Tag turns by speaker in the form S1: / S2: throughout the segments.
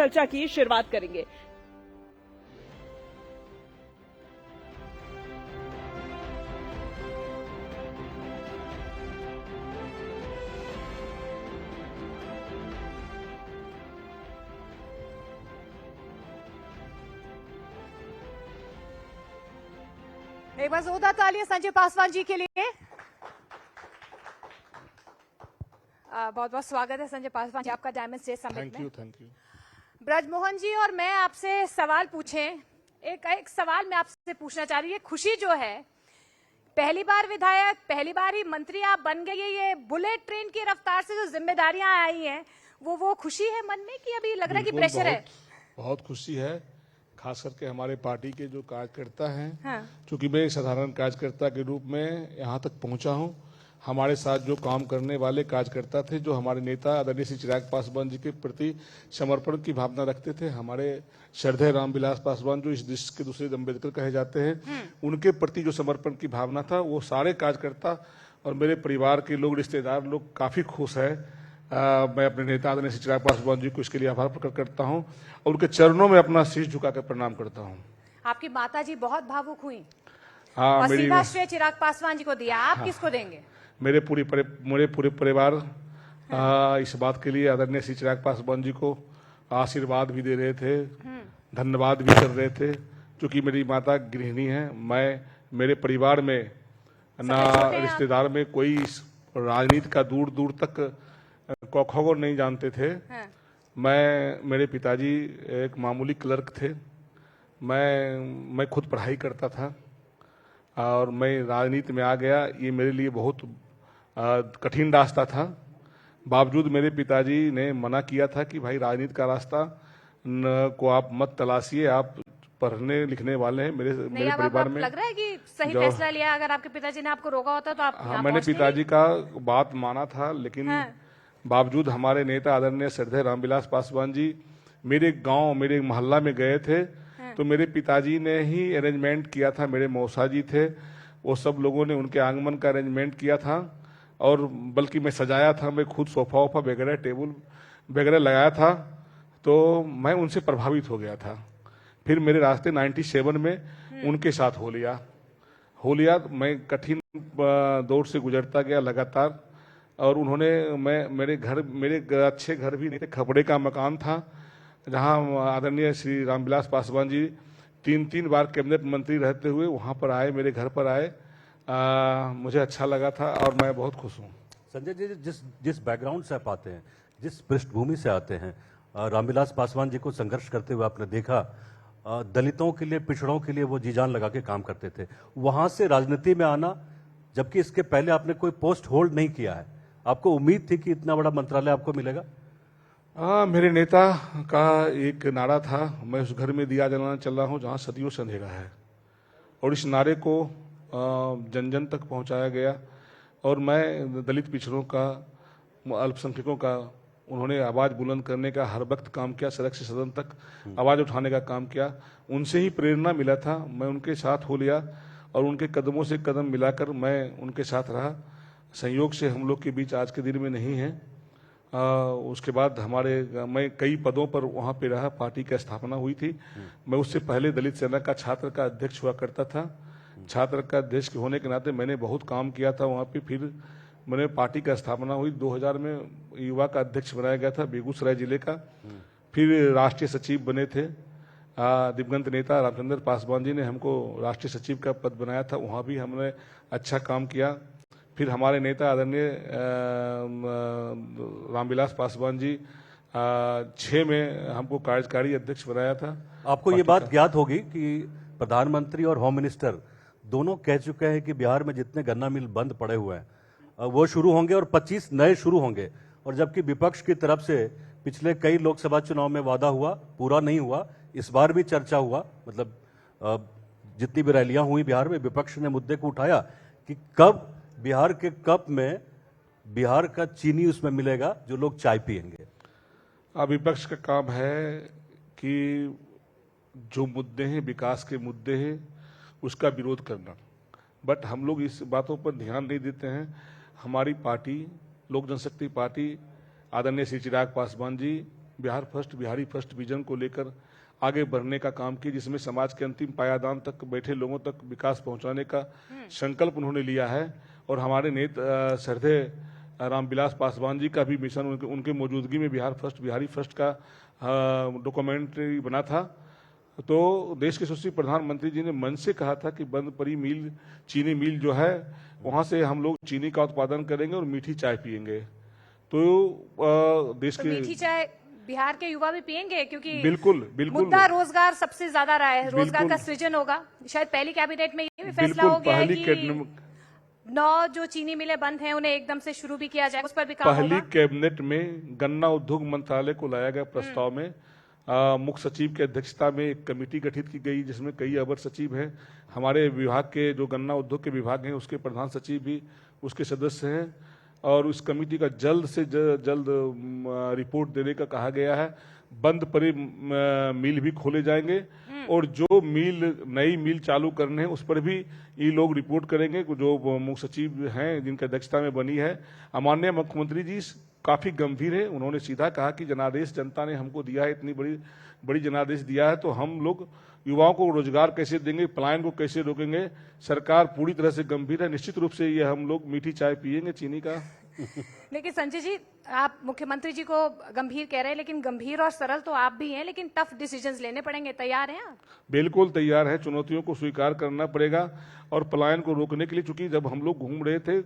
S1: चर्चा की शुरुआत करेंगे।
S2: एक बार जोरदार तालियां संजय पासवान जी के लिए। बहुत बहुत स्वागत है संजय पासवान जी आपका डायमंड स्टेट समिट में।
S3: Thank you.
S2: ब्रजमोहन जी और मैं आपसे सवाल पूछें, एक सवाल मैं आपसे पूछना चाह रही हूँ। खुशी जो है, पहली बार विधायक, पहली बार ही मंत्री आप बन गई है, ये बुलेट ट्रेन की रफ्तार से जो जिम्मेदारियां आई हैं, वो खुशी है मन में कि अभी लग रहा है कि प्रेशर है?
S3: बहुत खुशी है, खास करके हमारे पार्टी के जो कार्यकर्ता हैं।
S2: हाँ।
S3: चूंकि मैं एक साधारण कार्यकर्ता के रूप में यहाँ तक पहुँचा हूँ, हमारे साथ जो काम करने वाले कार्यकर्ता थे, जो हमारे नेता आदरणीय श्री चिराग पासवान जी के प्रति समर्पण की भावना रखते थे, हमारे श्रद्धेय रामविलास पासवान जो इस देश के दूसरे अम्बेडकर कहे जाते हैं, उनके प्रति जो समर्पण की भावना था, वो सारे कार्यकर्ता और मेरे परिवार के लोग, रिश्तेदार लोग काफी खुश है। मैं अपने नेता आदरणीय श्री चिराग पासवान जी को इसके लिए आभार प्रकट करता हूं और उनके चरणों में अपना शीश झुकाकर प्रणाम करता हूं।
S2: आपकी माता जी बहुत भावुक हुई।
S3: हाँ,
S2: और सीधा श्रेय चिराग पासवान जी को दिया, आप किसको देंगे?
S3: मेरे पूरे परिवार इस बात के लिए आदरणीय श्री चिराग पासवान जी को आशीर्वाद भी दे रहे थे, धन्यवाद भी कर रहे थे। क्योंकि मेरी माता गृहिणी है, मैं मेरे परिवार में ना रिश्तेदार में कोई राजनीति का दूर दूर तक खबर नहीं जानते थे।
S2: हाँ।
S3: मेरे पिताजी एक मामूली क्लर्क थे, मैं खुद पढ़ाई करता था और मैं राजनीति में आ गया। ये मेरे लिए बहुत कठिन रास्ता था। बावजूद मेरे पिताजी ने मना किया था कि भाई राजनीति का रास्ता को आप मत तलाशिए, आप पढ़ने लिखने वाले हैं। मेरे परिवार में
S2: लग रहा है कि सही फैसला लिया। अगर आपके पिताजी ने आपको रोका होता तो आप
S3: हाँ, मैंने पिताजी का बात माना था, लेकिन बावजूद हमारे नेता आदरणीय श्रद्धेय रामविलास पासवान जी मेरे गांव, मेरे मोहल्ला में गए थे, तो मेरे पिताजी ने ही अरेंजमेंट किया था। मेरे मौसा जी थे, वो सब लोगों ने उनके आगमन का अरेंजमेंट किया था और बल्कि मैं सजाया था, मैं खुद सोफा वोफा वगैरह टेबल वगैरह लगाया था, तो मैं उनसे प्रभावित हो गया था। फिर मेरे रास्ते 97 में उनके साथ हो लिया। मैं कठिन दौर से गुजरता गया लगातार और उन्होंने मेरे अच्छे घर भी नहीं थे, खपड़े का मकान था जहां आदरणीय श्री रामविलास पासवान जी 3 बार कैबिनेट मंत्री रहते हुए वहां पर आए, मेरे घर पर आए। मुझे अच्छा लगा था और मैं बहुत खुश हूं।
S4: संजय जी, जिस बैकग्राउंड से आप आते हैं, जिस पृष्ठभूमि से आते हैं, रामविलास पासवान जी को संघर्ष करते हुए आपने देखा, दलितों के लिए, पिछड़ों के लिए वो जी जान लगा के काम करते थे। वहां से राजनीति में आना, जबकि इसके पहले आपने कोई पोस्ट होल्ड नहीं किया है, आपको उम्मीद थी कि इतना बड़ा मंत्रालय आपको मिलेगा?
S3: मेरे नेता का एक नारा था, मैं उस घर में दिया जलाना चल रहा हूं जहां सदियों से अंधेरा है, और इस नारे को जन जन तक पहुंचाया गया। और मैं दलित पिछड़ों का, अल्पसंख्यकों का उन्होंने आवाज बुलंद करने का हर वक्त काम किया, सड़क से सदन तक आवाज उठाने का काम किया। उनसे ही प्रेरणा मिला था, मैं उनके साथ हो लिया और उनके कदमों से कदम मिलाकर मैं उनके साथ रहा। संयोग से हम लोग के बीच आज के दिन में नहीं है। उसके बाद मैं कई पदों पर वहां पे रहा, पार्टी की स्थापना हुई थी। मैं उससे पहले दलित सेना का छात्र का अध्यक्ष हुआ करता था। छात्र का अध्यक्ष होने के नाते मैंने बहुत काम किया था वहां पे। फिर मैंने पार्टी का स्थापना हुई, 2000 में युवा का अध्यक्ष बनाया गया था बेगूसराय जिले का। फिर राष्ट्रीय सचिव बने थे, दिवंगत नेता रामचंद्र पासवान जी ने हमको राष्ट्रीय सचिव का पद बनाया था, वहां भी हमने अच्छा काम किया। फिर हमारे नेता आदरणीय रामविलास पासवान जी 6 में हमको कार्यकारी अध्यक्ष बनाया था।
S4: आपको ये बात ज्ञात होगी कि प्रधानमंत्री और होम मिनिस्टर दोनों कह चुके हैं कि बिहार में जितने गन्ना मिल बंद पड़े हुए हैं वो शुरू होंगे और 25 नए शुरू होंगे। और जबकि विपक्ष की तरफ से पिछले कई लोकसभा चुनाव में वादा हुआ, पूरा नहीं हुआ। इस बार भी चर्चा हुआ, मतलब जितनी भी रैलियां हुई बिहार में, विपक्ष ने मुद्दे को उठाया कि कब बिहार के कप में बिहार का चीनी उसमें मिलेगा जो लोग चाय पिएंगे।
S3: विपक्ष का काम है कि जो मुद्दे हैं, विकास के मुद्दे हैं, उसका विरोध करना। बट हम लोग इस बातों पर ध्यान नहीं देते हैं। हमारी पार्टी, लोक जनशक्ति पार्टी, आदरणीय Shri Chirag Paswan ji Bihar first, Bihari first vision को लेकर आगे बढ़ने का काम किया, जिसमें समाज के अंतिम पायादान तक बैठे लोगों तक विकास पहुंचाने का संकल्प उन्होंने लिया है। और हमारे नेता श्रद्धेय रामविलास पासवान जी का भी मिशन उनके मौजूदगी में बिहार फर्स्ट, बिहारी फर्स्ट का डॉक्यूमेंट्री बना था। तो देश के यशस्वी प्रधानमंत्री जी ने मन से कहा था कि बंद पड़ी मिल, चीनी मिल जो है, वहां से हम लोग चीनी का उत्पादन करेंगे और मीठी चाय पिएंगे। तो देश
S2: तो
S3: के
S2: मीठी चाय बिहार के युवा भी पिएंगे, क्योंकि
S3: बिल्कुल बिल्कुल
S2: मुद्दा रोजगार सबसे ज्यादा रहा है, रोजगार
S3: बिल्कुल।
S2: का सृजन होगा। शायद पहली कैबिनेट में ये भी फैसला
S3: बिल्कुल
S2: हो गया है
S3: पहली
S2: कि 9 जो चीनी मिलें बंद हैं उन्हें एकदम से शुरू भी किया जाए, उस पर भी काम
S3: पहली
S2: होगा।
S3: कैबिनेट में गन्ना उद्योग मंत्रालय को लाया गया प्रस्ताव में मुख्य सचिव की अध्यक्षता में एक कमेटी गठित की गई, जिसमें कई अवर सचिव हैं। हमारे विभाग के जो गन्ना उद्योग के विभाग हैं उसके प्रधान सचिव भी उसके सदस्य हैं। और उस कमेटी का जल्द से जल्द रिपोर्ट देने का कहा गया है। बंद पड़े मिल भी खोले जाएंगे और जो नई मिल चालू करने हैं उस पर भी ये लोग रिपोर्ट करेंगे। जो मुख्य सचिव हैं जिनकी अध्यक्षता में बनी है, माननीय मुख्यमंत्री जी काफी गंभीर है। उन्होंने सीधा कहा कि जनादेश जनता ने हमको दिया है, इतनी बड़ी जनादेश दिया है, तो हम लोग युवाओं को रोजगार कैसे देंगे, पलायन को कैसे रोकेंगे। सरकार पूरी तरह से गंभीर है। निश्चित रूप से ये हम लोग मीठी चाय पिएंगे चीनी का।
S2: लेकिन संजय जी, आप मुख्यमंत्री जी को गंभीर कह रहे हैं, लेकिन गंभीर और सरल तो आप भी हैं, लेकिन टफ डिसीजंस लेने पड़ेंगे। तैयार हैं आप?
S3: बिल्कुल तैयार है। चुनौतियों को स्वीकार करना पड़ेगा और पलायन को रोकने के लिए, चूंकि जब हम लोग घूम रहे थे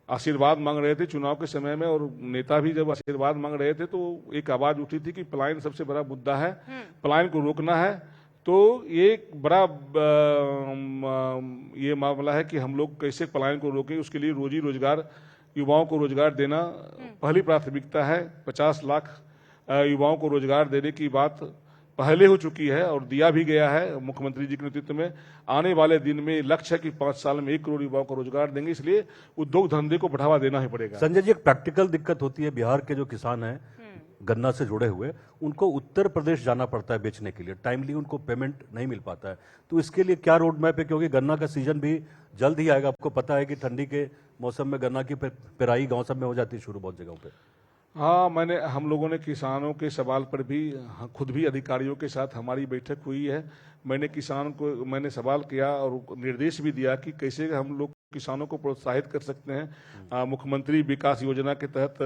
S3: आशीर्वाद मांग रहे थे चुनाव के समय में, और नेता भी जब आशीर्वाद मांग रहे थे, तो एक आवाज उठी थी कि पलायन सबसे बड़ा मुद्दा है, पलायन को रोकना है। तो ये एक बड़ा ये मामला है कि हम लोग कैसे पलायन को रोकें। उसके लिए रोजी रोजगार, युवाओं को रोजगार देना पहली प्राथमिकता है। 50 लाख युवाओं को रोजगार देने की बात पहले हो चुकी है और दिया भी गया है मुख्यमंत्री जी के नेतृत्व में। आने वाले दिन में लक्ष्य है कि 5 साल में 1 करोड़ युवाओं को रोजगार देंगे, इसलिए उद्योग धंधे को बढ़ावा देना ही पड़ेगा।
S4: संजय जी, एक प्रैक्टिकल दिक्कत होती है। बिहार के जो किसान हैं गन्ना से जुड़े हुए, उनको उत्तर प्रदेश जाना पड़ता है बेचने के लिए, टाइमली उनको पेमेंट नहीं मिल पाता है। तो इसके लिए क्या रोड मैप है, क्योंकि गन्ना का सीजन भी जल्द ही आएगा। आपको पता है कि ठंडी के मौसम में गन्ना की पेराई गांव सब में हो जाती है शुरू बहुत जगहों पे।
S3: हाँ, हम लोगों ने किसानों के सवाल पर भी खुद भी अधिकारियों के साथ हमारी बैठक हुई है। मैंने सवाल किया और निर्देश भी दिया कि कैसे हम लोग किसानों को प्रोत्साहित कर सकते हैं। मुख्यमंत्री विकास योजना के तहत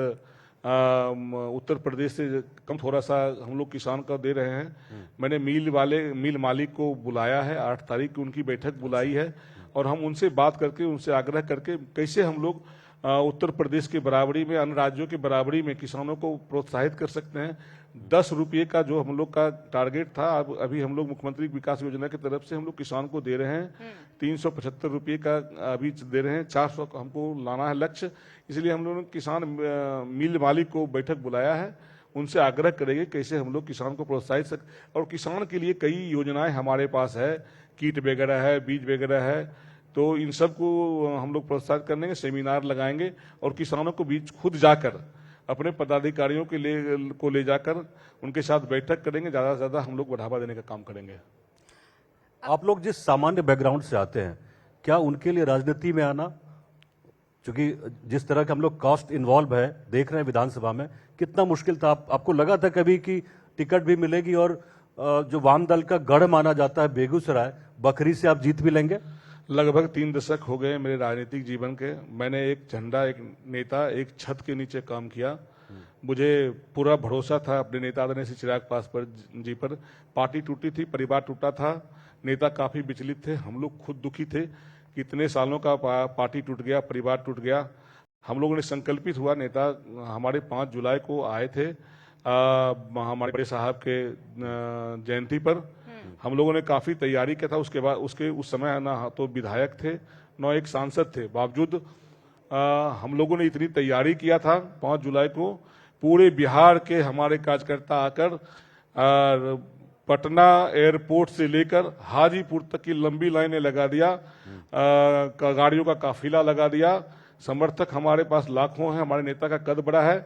S3: उत्तर प्रदेश से कम थोड़ा सा हम लोग किसान का दे रहे हैं। मैंने मिल मालिक को बुलाया है, 8 तारीख की उनकी बैठक बुलाई है और हम उनसे बात करके, उनसे आग्रह करके कैसे हम लोग उत्तर प्रदेश के बराबरी में, अन्य राज्यों के बराबरी में किसानों को प्रोत्साहित कर सकते हैं। 10 रुपये का जो हम लोग का टारगेट था, अभी हम लोग मुख्यमंत्री विकास योजना की तरफ से हम लोग किसान को दे रहे हैं 375 रुपये का अभी दे रहे हैं। 400 हमको लाना है लक्ष्य। इसलिए हम लोगों ने किसान मिल मालिक को बैठक बुलाया है, उनसे आग्रह करेंगे कैसे हम लोग किसान को प्रोत्साहित और किसान के लिए कई योजनाएं हमारे पास है, किट वगैरह है, बीज वगैरह है। तो इन सब को हम लोग प्रोत्साहित करेंगे, सेमिनार लगाएंगे और किसानों को बीच खुद जाकर अपने पदाधिकारियों को ले जाकर उनके साथ बैठक करेंगे। ज़्यादा से ज़्यादा हम लोग बढ़ावा देने का काम करेंगे।
S4: आप लोग जिस सामान्य बैकग्राउंड से आते हैं, क्या उनके लिए राजनीति में आना, क्योंकि जिस तरह का हम लोग कॉस्ट इन्वॉल्व है देख रहे हैं विधानसभा में, कितना मुश्किल था? आपको लगा था कभी कि टिकट भी मिलेगी और जो वाम दल का गढ़ माना जाता है बेगूसराय, बखरी से आप जीत भी लेंगे?
S3: लगभग 3 दशक हो गए मेरे राजनीतिक जीवन के। मैंने एक झंडा, एक नेता, एक छत के नीचे काम किया। मुझे पूरा भरोसा था अपने नेता आदरणीय श्री चिराग पासवान जी पर। पार्टी टूटी थी, परिवार टूटा था, नेता काफी विचलित थे, हम लोग खुद दुखी थे कि इतने सालों का पार्टी टूट गया, परिवार टूट गया। हम लोगों ने संकल्पित हुआ, नेता हमारे 5 जुलाई को आए थे हमारे बड़े साहब के जयंती पर। हम लोगों ने काफी तैयारी किया था। उसके बाद उस समय ना तो विधायक थे, न एक सांसद थे। बावजूद हम लोगों ने इतनी तैयारी किया था, 5 जुलाई को पूरे बिहार के हमारे कार्यकर्ता आकर पटना एयरपोर्ट से लेकर हाजीपुर तक की लंबी लाइनें लगा दिया, गाड़ियों का काफिला लगा दिया। समर्थक हमारे पास लाखों हैं, हमारे नेता का कद बड़ा है।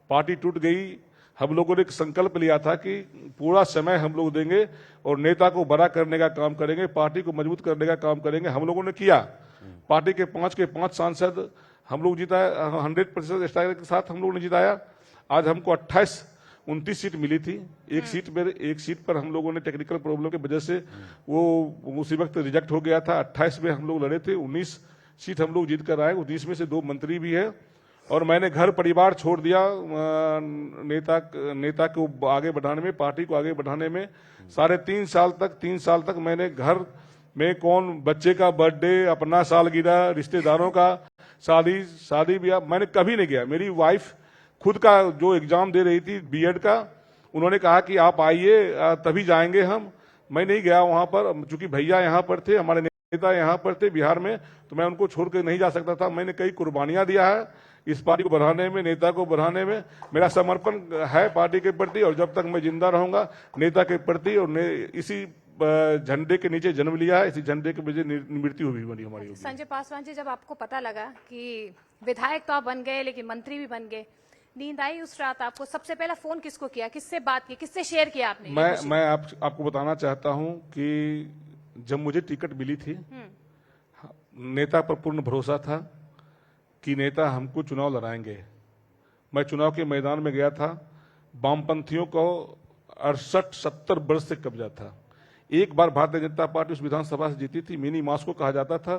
S3: पार्टी टूट गई, हम लोगों ने एक संकल्प लिया था कि पूरा समय हम लोग देंगे और नेता को बड़ा करने का काम करेंगे, पार्टी को मजबूत करने का काम करेंगे। हम लोगों ने किया। पार्टी के 5 सांसद हम लोग जिताए, 100% स्ट्राइक के साथ हम लोगों ने जिताया। आज हमको 29 सीट मिली थी। एक सीट पर हम लोगों ने टेक्निकल प्रॉब्लम की वजह से वो उसी वक्त रिजेक्ट हो गया था। 28 में हम लोग लड़े थे, 19 सीट हम लोग जीत कर आए। 19 में से 2 मंत्री भी है। और मैंने घर परिवार छोड़ दिया नेता को आगे बढ़ाने में, पार्टी को आगे बढ़ाने में। 3 साल तक मैंने घर में कौन बच्चे का बर्थडे, अपना सालगिरह, रिश्तेदारों का शादी ब्याह मैंने कभी नहीं गया। मेरी वाइफ खुद का जो एग्जाम दे रही थी बीएड का, उन्होंने कहा कि आप आइए तभी जाएंगे हम। मैं नहीं गया वहां पर, चूंकि भैया यहाँ पर थे, हमारे नेता यहाँ पर थे बिहार में, तो मैं उनको छोड़ कर नहीं जा सकता था। मैंने कई कुर्बानियां दिया है इस पार्टी को बढ़ाने में, नेता को बढ़ाने में। मेरा समर्पण है पार्टी के प्रति, और जब तक मैं जिंदा रहूंगा नेता के प्रति, और इसी झंडे के नीचे जन्म लिया है, इसी झंडे के वजह मृत्यु भी बनी हमारी।
S2: संजय पासवान जी, जब आपको पता लगा कि विधायक तो आप बन गए लेकिन मंत्री भी बन गए, नींद आई उस रात आपको? सबसे पहला फोन किसको किया, किससे बात की, किससे शेयर किया आपने?
S3: मैं आपको बताना चाहता हूं कि जब मुझे टिकट मिली थी, नेता पर पूर्ण भरोसा था कि नेता हमको चुनाव लड़ाएंगे। मैं चुनाव के मैदान में गया था। वामपंथियों को 68-70 वर्ष से कब्जा था। एक बार भारतीय जनता पार्टी उस विधानसभा से जीती थी, मिनी मास्को कहा जाता था,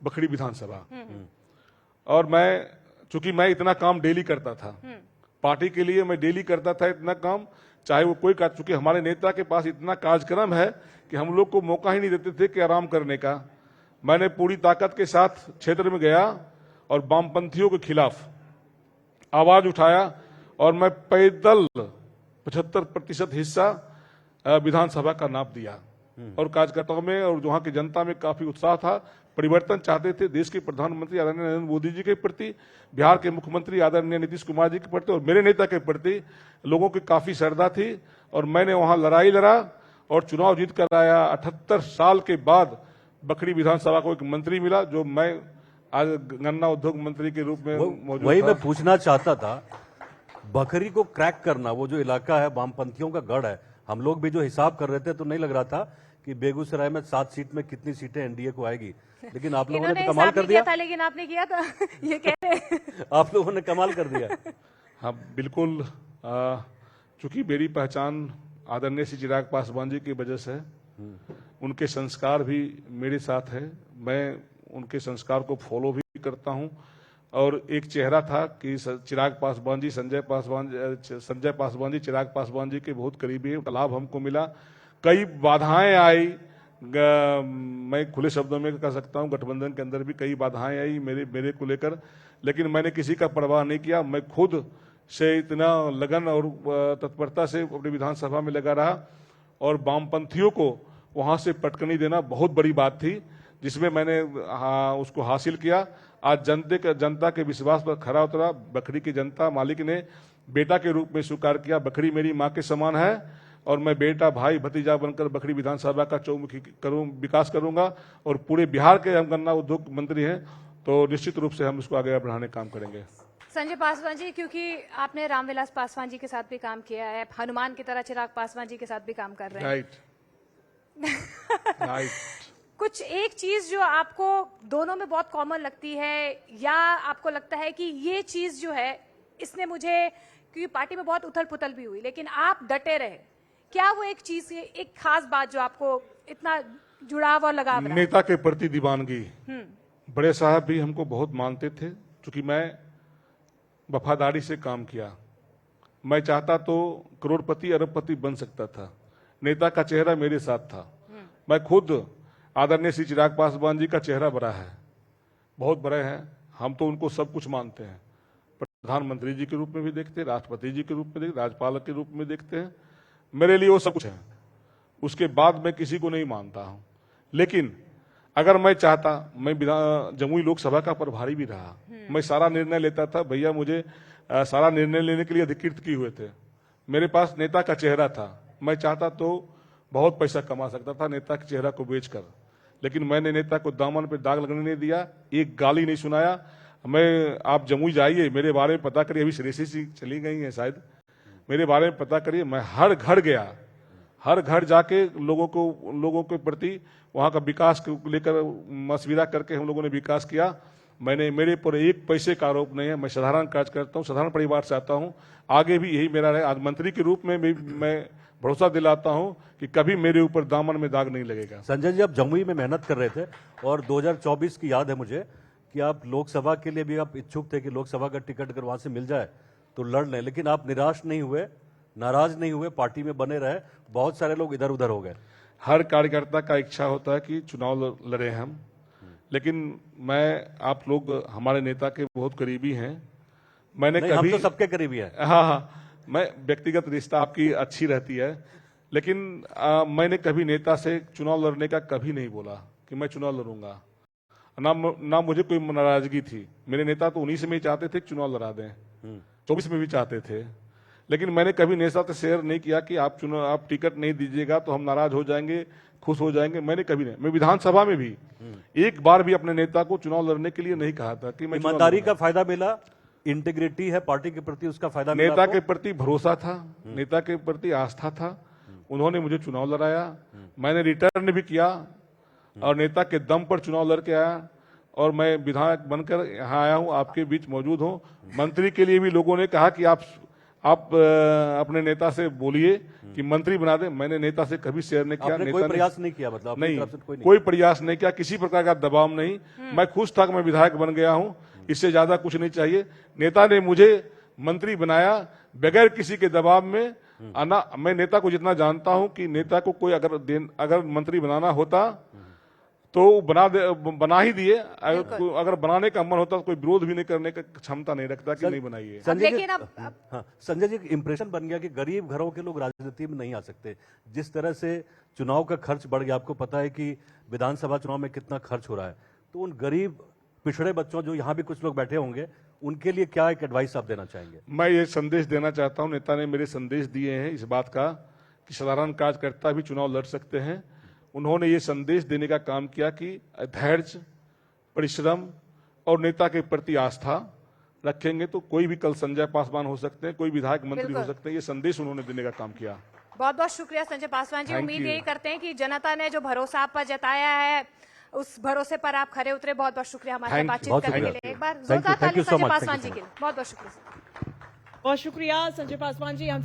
S3: बखरी विधानसभा। और चूंकि मैं इतना काम डेली करता था पार्टी के लिए, मैं डेली करता था इतना काम, चाहे वो कोई का, चूंकि हमारे नेता के पास इतना कार्यक्रम है कि हम लोग को मौका ही नहीं देते थे कि आराम करने का। मैंने पूरी ताकत के साथ क्षेत्र में गया और वामपंथियों के खिलाफ आवाज उठाया, और मैं पैदल 75% हिस्सा विधानसभा का नाप दिया। और कार्यकर्ताओं में और वहां की जनता में काफी उत्साह था। परिवर्तन चाहते थे देश के प्रधानमंत्री आदरणीय नरेंद्र मोदी जी के प्रति, बिहार के मुख्यमंत्री आदरणीय नीतीश कुमार जी के प्रति, और मेरे नेता के प्रति लोगों की काफी श्रद्धा थी। और मैंने वहां लड़ाई लड़ा और चुनाव जीत कर आया। 78 साल के बाद बखरी विधानसभा को एक मंत्री मिला, जो मैं आज गन्ना उद्योग मंत्री के रूप में मौजूद।
S4: वही मैं पूछना चाहता था, बखरी को क्रैक करना, वो जो इलाका है वामपंथियों का गढ़ है, हम लोग भी जो हिसाब कर रहे थे तो नहीं लग रहा था कि बेगूसराय में 7 सीट में कितनी सीटें एनडीए को आएगी, लेकिन आप लोगों ने तो कमाल कर दिया
S2: था। लेकिन आपने किया था ये कहते
S4: आप लोगों ने कमाल कर दिया।
S3: हाँ बिल्कुल, चूंकि मेरी पहचान आदरणीय श्री चिराग पासवान जी की वजह से, उनके संस्कार भी मेरे साथ है, मैं उनके संस्कार को फॉलो भी करता हूं। और एक चेहरा था कि चिराग पासवान जी, संजय पासवान जी चिराग पासवान जी के बहुत करीबी है, लाभ हमको मिला। कई बाधाएं आई, मैं खुले शब्दों में कह सकता हूं, गठबंधन के अंदर भी कई बाधाएं आई मेरे को लेकर, लेकिन मैंने किसी का परवाह नहीं किया। मैं खुद से इतना लगन और तत्परता से अपनी विधानसभा में लगा रहा, और वामपंथियों को वहां से पटकनी देना बहुत बड़ी बात थी, जिसमें मैंने उसको हासिल किया। आज जनता के विश्वास पर खरा उतरा। बखरी की जनता मालिक ने बेटा के रूप में स्वीकार किया। बखरी मेरी मां के समान है, और मैं बेटा, भाई, भतीजा बनकर बखरी विधानसभा का चौमुखी विकास करूंगा। और पूरे बिहार के हम गन्ना उद्योग मंत्री हैं, तो निश्चित रूप से हम इसको आगे बढ़ाने का काम करेंगे।
S2: संजय पासवान जी, क्योंकि आपने रामविलास पासवान जी के साथ भी काम किया है, हनुमान की तरह चिराग पासवान जी के साथ भी काम कर रहे हैं।
S3: राइट।
S2: कुछ एक चीज जो आपको दोनों में बहुत कॉमन लगती है, या आपको लगता है कि ये चीज जो है इसने मुझे, क्योंकि पार्टी में बहुत उथल पुथल भी हुई लेकिन आप डटे रहे, क्या वो एक चीज, एक खास बात जो आपको इतना जुड़ाव और लगाव रहा?
S3: नेता के प्रति दीवानगी। बड़े साहब भी हमको बहुत मानते थे, क्योंकि मैं वफादारी से काम किया। मैं चाहता तो करोड़पति अरबपति बन सकता था, नेता का चेहरा मेरे साथ था। मैं खुद आदरणीय श्री चिराग पासवान जी का चेहरा बड़ा है, बहुत बड़े हैं, हम तो उनको सब कुछ मानते हैं। प्रधानमंत्री जी के रूप में भी देखते हैं, राष्ट्रपति जी के रूप में देखते, राज्यपाल के रूप में देखते हैं। मेरे लिए वो सब कुछ है, उसके बाद मैं किसी को नहीं मानता हूं। लेकिन अगर मैं चाहता, मैं जमुई लोकसभा का प्रभारी भी रहा, मैं सारा निर्णय लेता था। भैया मुझे सारा निर्णय लेने के लिए अधिकृत किए हुए थे। मेरे पास नेता का चेहरा था, मैं चाहता तो बहुत पैसा कमा सकता था नेता के चेहरा को बेचकर, लेकिन मैंने नेता को दामन पे दाग लगने नहीं दिया, एक गाली नहीं सुनाया। आप जमुई जाइए, मेरे बारे में पता करिए, अभी श्रेषी सी चली गई है शायद, मेरे बारे में पता करिए। मैं हर घर गया, हर घर जाके लोगों के प्रति वहां का विकास को लेकर मशविरा करके हम लोगों ने विकास किया। मेरे पर एक पैसे का आरोप नहीं है। मैं साधारण कार्य करता हूँ, साधारण परिवार से आता हूँ। आगे भी यही मेरा रहे। आज मंत्री के रूप में भी मैं भरोसा दिलाता हूं कि कभी मेरे ऊपर दामन में दाग नहीं लगेगा।
S4: संजय जी, आप जमुई में मेहनत कर रहे थे और 2024 की याद है मुझे कि आप लोकसभा के लिए भी आप इच्छुक थे कि लोकसभा का टिकट अगर वहां से मिल जाए तो लड़ लें, लेकिन आप निराश नहीं हुए, नाराज नहीं हुए, पार्टी में बने रहे। बहुत सारे लोग इधर उधर हो गए।
S3: हर कार्यकर्ता का इच्छा होता है कि चुनाव लड़े हम, लेकिन आप लोग हमारे नेता के बहुत करीबी हैं। मैंने
S4: नहीं,
S3: कभी
S4: हम तो सबके करीबी हैं।
S3: हाँ, मैं व्यक्तिगत रिश्ता आपकी अच्छी रहती है, लेकिन मैंने कभी नेता से चुनाव लड़ने का कभी नहीं बोला कि मैं चुनाव लड़ूंगा। ना मुझे कोई नाराजगी थी। मेरे नेता तो 19 में ही चाहते थे कि चुनाव लड़ा दें, 24 में भी चाहते थे, लेकिन मैंने कभी नेता से शेयर नहीं किया कि आप टिकट नहीं दीजिएगा तो हम नाराज हो जाएंगे, खुश हो जाएंगे। मैंने कभी नहीं। मैं विधानसभा में भी एक बार भी अपने नेता को चुनाव लड़ने के लिए नहीं कहा था कि मैं
S4: ईमानदारी का फायदा मिला, इंटीग्रिटी है पार्टी के प्रति, उसका फायदा मिला।
S3: नेता के प्रति भरोसा था, नेता के प्रति आस्था था। उन्होंने मुझे चुनाव लड़ाया, मैंने रिटर्न भी किया और नेता के दम पर चुनाव लड़के आया और मैं विधायक बनकर यहाँ आया हूँ, आपके बीच मौजूद हूँ। मंत्री के लिए भी लोगों ने कहा कि आप अपने नेता से बोलिए कि मंत्री बना दे। मैंने नेता से कभी शेयर नहीं किया।
S4: आपने कोई प्रयास नहीं किया? मतलब
S3: नहीं, कोई प्रयास नहीं किया, किसी प्रकार का दबाव नहीं। मैं खुश था कि मैं विधायक बन गया हूँ, इससे ज्यादा कुछ नहीं चाहिए। नेता ने मुझे मंत्री बनाया बगैर किसी के दबाव में। मैं नेता को जितना जानता हूं कि नेता को कोई अगर मंत्री बनाना होता तो बना ही दिए। अगर बनाने का मन होता तो कोई विरोध भी नहीं करने की क्षमता नहीं रखता कि नहीं बनाइए।
S4: संजय जी, इंप्रेशन बन गया कि गरीब घरों के लोग राजनीति में नहीं आ सकते। जिस तरह से चुनाव का खर्च बढ़ गया, आपको पता है कि विधानसभा चुनाव में कितना खर्च हो रहा है, तो उन गरीब पिछड़े बच्चों, जो यहाँ भी कुछ लोग बैठे होंगे, उनके लिए क्या एक एडवाइस आप देना चाहेंगे?
S3: मैं ये संदेश देना चाहता हूं, नेता ने मेरे संदेश दिए हैं इस बात का कि साधारण कार्यकर्ता भी चुनाव लड़ सकते हैं। उन्होंने ये संदेश देने का काम किया कि धैर्य, परिश्रम और नेता के प्रति आस्था रखेंगे तो कोई भी कल संजय पासवान हो सकते हैं, कोई विधायक मंत्री हो सकते हैं। ये संदेश उन्होंने देने का काम किया।
S2: बहुत बहुत शुक्रिया संजय पासवान जी। उम्मीद यही करते हैं कि जनता ने जो भरोसा आप पर जताया है, उस भरोसे पर आप खरे उतरे। बहुत बहुत शुक्रिया हमारे साथ बातचीत करने के लिए। एक बार जोरदार ताली संजय पासवान जी के लिए। बहुत बहुत शुक्रिया।
S1: बहुत शुक्रिया संजय पासवान जी। हम